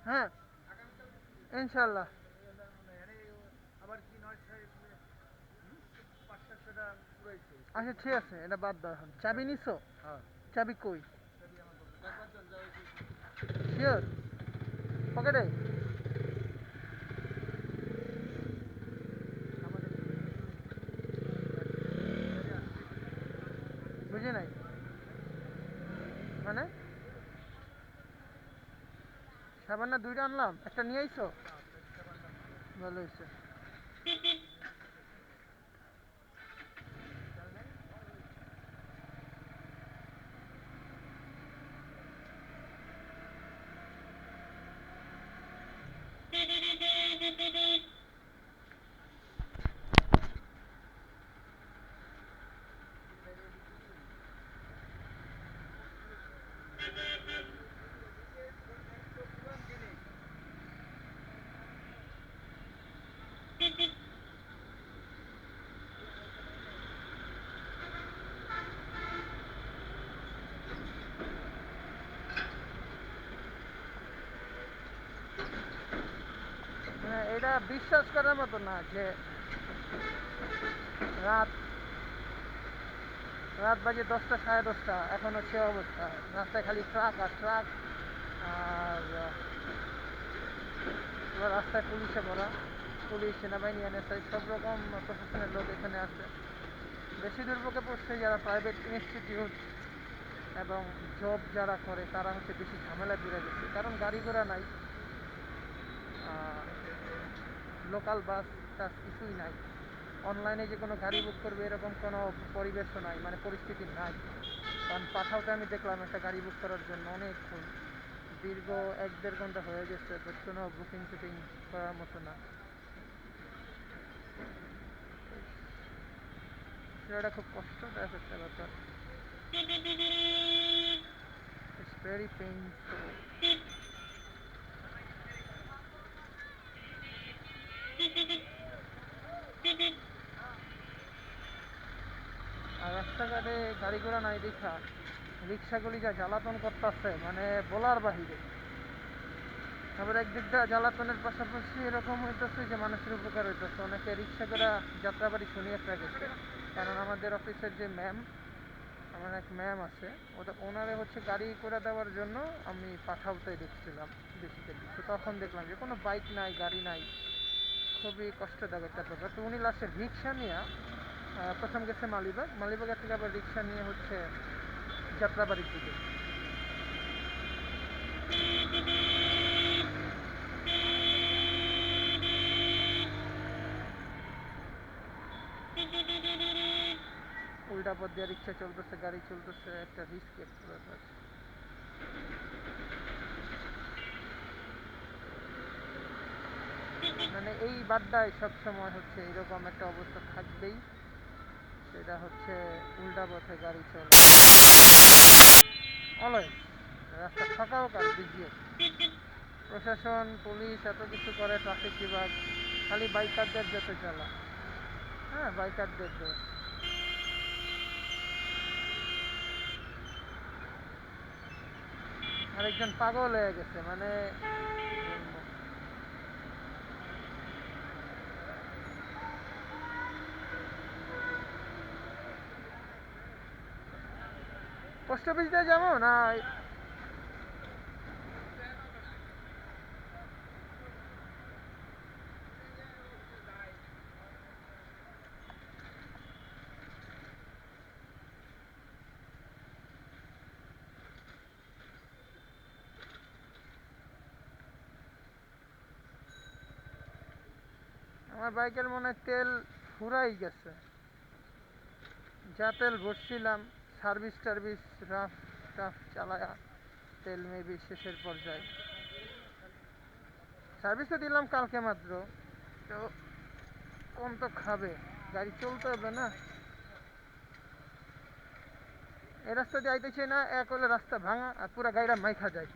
হ্যাঁ, ইনশাল্লাহ। আচ্ছা ঠিক আছে, এটা বাদ দাও এখন। চাবি নিছো? চাবি কই? শিওর? পকেটে? বুঝি নাই। মানে সাবান না দুইটা আনলাম, একটা নিয়ে আইছো? ভালো হয়েছে। মানে এটা বিশ্বাস করার মতো না যে রাত রাত বাজে 10টা, সাড়ে 10টা, এখন হচ্ছে অবস্থা। রাস্তায় খালি ট্রাক আর ট্রাক। আর এবার রাস্তায় পুলিশে ভরা। পুলিশ, সেনাবাহিনী, এনএসআই সব রকম প্রশাসনের লোক এখানে আছে। বেশি দুর্ভোগে পড়ছে যারা প্রাইভেট ইনস্টিটিউট এবং জব যারা করে, তারা হচ্ছে বেশি ঝামেলা বেড়ে গেছে, কারণ গাড়ি ঘোড়া নাই, লোকাল বাস টাস কিছুই নাই। অনলাইনে যে কোনো গাড়ি বুক করবে এরকম কোনো পরিবেশও নাই, মানে পরিস্থিতি নাই। কারণ পাঠাওতে আমি দেখলাম একটা গাড়ি বুক করার জন্য অনেকক্ষণ, দীর্ঘ 1-1.5 ঘন্টা হয়ে গেছে, বাট কোনো বুকিং টুকিং করার মতো না। সেটা খুব কষ্টদায়ক একটা ব্যাপার। It's very painful. আর রাস্তাঘাটে গাড়ি ঘোড়া নাই দেখা রিক্সাগুলি যা জ্বালাতন করতেছে, মানে বলার বাহিরে। আবার একদিকটা জ্বালাতনের পাশাপাশি এরকম হইতেছে যে মানুষের উপকার হইতেছে। অনেকে রিক্সা করে যাত্রাবাড়ি শুনিয়ে গেছে। কারণ আমাদের অফিসের যে ম্যাম, আমার এক ম্যাম আছে, ওনারে হচ্ছে গাড়ি করে দেওয়ার জন্য আমি পাঠাওতে দেখছিলাম বেসিক্যালি। তো তখন দেখলাম যে কোনো বাইক নাই, গাড়ি নাই, খুবই কষ্টদায়ক একটা ব্যাপার। তো উনি লাস্টে রিক্সা নিয়ে প্রথম গেছে মালিবাগ, মালিবাগের থেকে আবার রিক্সা নিয়ে হচ্ছে যাত্রাবাড়ির দিকে। উল্টা পথ দিয়ে রিক্সা চলতেছে, গাড়ি চলতেছে, একটা রিস্ক একটা ব্যাপার। মানে এই বাড্ডায় সবসময় হচ্ছে এরকম একটা অবস্থা থাকবেই, সেটা হচ্ছে উল্টা পথে গাড়ি চলে অলওয়েজ। রাস্তা থাকাও কার বিজিও, প্রশাসন, পুলিশ এত কিছু করে, ট্রাফিক বিভাগ, খালি বাইকারদের যেতে চালা। হ্যাঁ, বাইকারদের দোষ। আরেকজন পাগল হয়ে গেছে, মানে পোস্ট অফিস দিয়ে যাবো না? আমার বাইকের মনে হয় তেল ফুরাই গেছে। যা তেল ভরছিলাম, সার্ভিস টার্ভিস রাফ টাফ চালায়া তেল মেবি শেষের পর্যায়ে। সার্ভিস তো দিলাম কালকে মাত্র। তো কোন তো খাবে, গাড়ি চলতে হবে না। এই রাস্তা দিয়ে আইতেছে না, এক হলে রাস্তা ভাঙা আর পুরা গাড়িটা মাইখা যায়।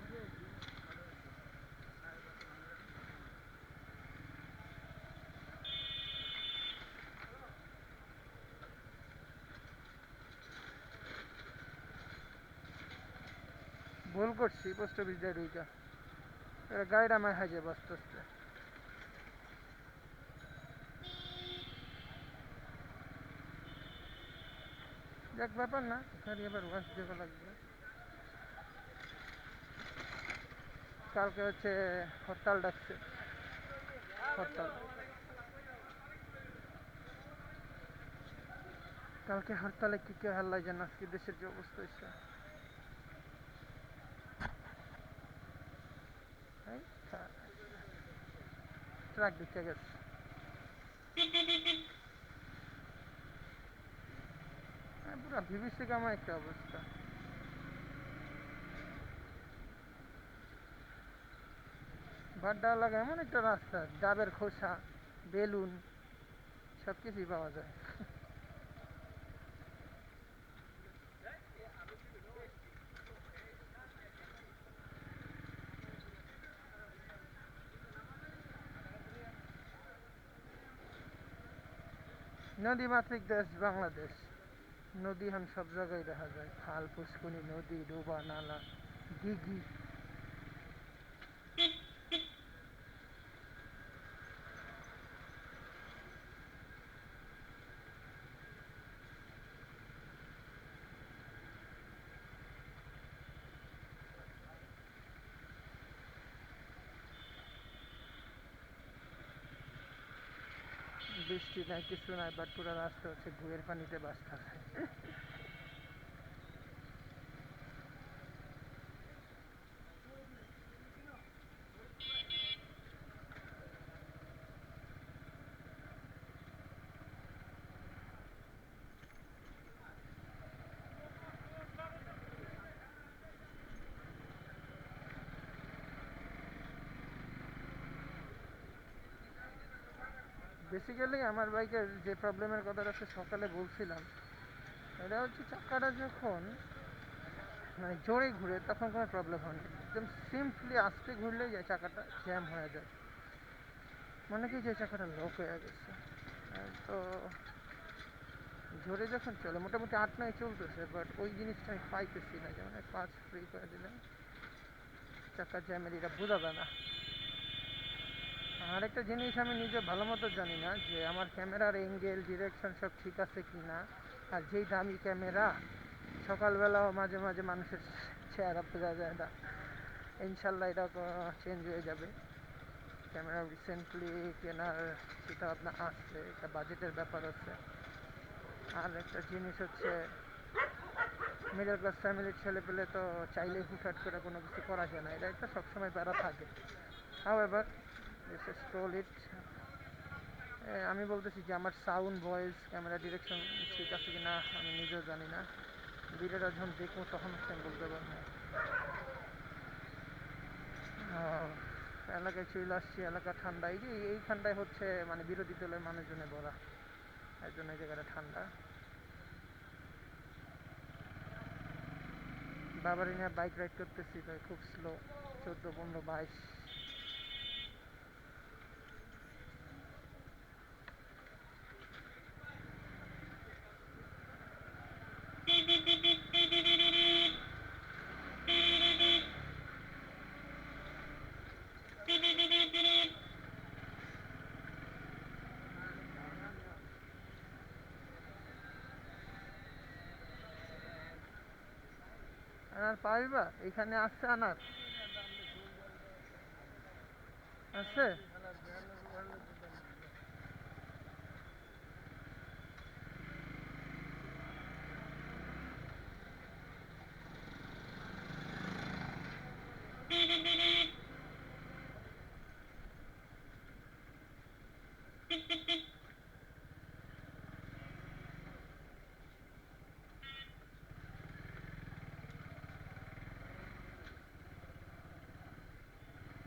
ভুল করছি পোস্ট অফিস দিয়ে দুইটা। গাড়িটা আমার হাইজে আস্তে আস্তে এক ব্যাপার না, গাড়ি এবার ওয়াশ দেওয়া লাগবে। কালকে হচ্ছে হরতাল ডাকছে, হরতাল কালকে হরতালে কি কে হাল্লাই জান, আজকে দেশের যে অবস্থা হয়েছে। এই ট্রাক ঢুকে গেছে। পুরা বিভীষিকাময় একটা অবস্থা। ভাড্ডা লাগা এমন একটা রাস্তা, ডাবের খোসা, বেলুন সব কিছুই পাওয়া যায়। নদীমাতৃক দেশ বাংলাদেশ, নদী এখন সব জায়গায় দেখা যায়, খাল পুষ্কুনি, নদী, ডোবা, নালা, দিঘি। বৃষ্টি নাই, কিছু নাই, বাট পুরো রাস্তা হচ্ছে গুয়ের পানিতে বাঁচতে হয়। বেসিক্যালি আমার বাইকের যে প্রবলেমের কথাটা সকালে বলছিলাম, এটা হচ্ছে চাকাটা যখন মানে জোরে ঘুরে তখন কোনো প্রবলেম হয়নি, একদম সিম্পলি আস্তে ঘুরলেই যায় চাকাটা জ্যাম হয়ে যায়, মানে কি যে চাকাটা লক হয়ে গেছে। তো জোরে যখন চলে মোটামুটি 8-9 চলতেছে, বাট ওই জিনিসটা আমি পাইতেছি না, যেমন 5 ফ্রি করে দিলে চাকা জ্যামের এটা বোঝা যায় না। আর একটা জিনিস আমি নিজে ভালো মতো জানি না যে আমার ক্যামেরার এঙ্গেল ডিরেকশন সব ঠিক আছে কি না। আর যেই দামি ক্যামেরা, সকালবেলাও মাঝে মাঝে মানুষের চেহারা বোঝা যায় না। ইনশাল্লাহ এটা চেঞ্জ হয়ে যাবে। ক্যামেরা রিসেন্টলি কেনার চিন্তা ভাবনা আসছে, একটা বাজেটের ব্যাপার আছে। আর একটা জিনিস হচ্ছে মিডল ক্লাস ফ্যামিলির ছেলে পেলে তো চাইলে হুটহাট করে কোনো কিছু করা যায় না, এটা একটা সবসময় প্যারা থাকে। হাউএভার স্টল ইট। আমি বলতেছি যে আমার সাউন্ড ভয়েস ক্যামেরা ডিরেকশন ঠিক আছে কি না আমি নিজেও জানি না, ভিডিওটা যখন দেখবো তখন হচ্ছে আমি বলতে পারবো। এলাকায় চলে আসছি, এলাকা ঠান্ডা, এই যে এইখানটায় হচ্ছে মানে বিরোধী দলের মানুষজনে ভরা, এর জন্য এই জায়গাটা ঠান্ডা। বাবারই নিয়ে বাইক রাইড করতেছি তাই খুব স্লো, 14, 15, 22। আর পাইবা এখানে আসছে, আনার আছে।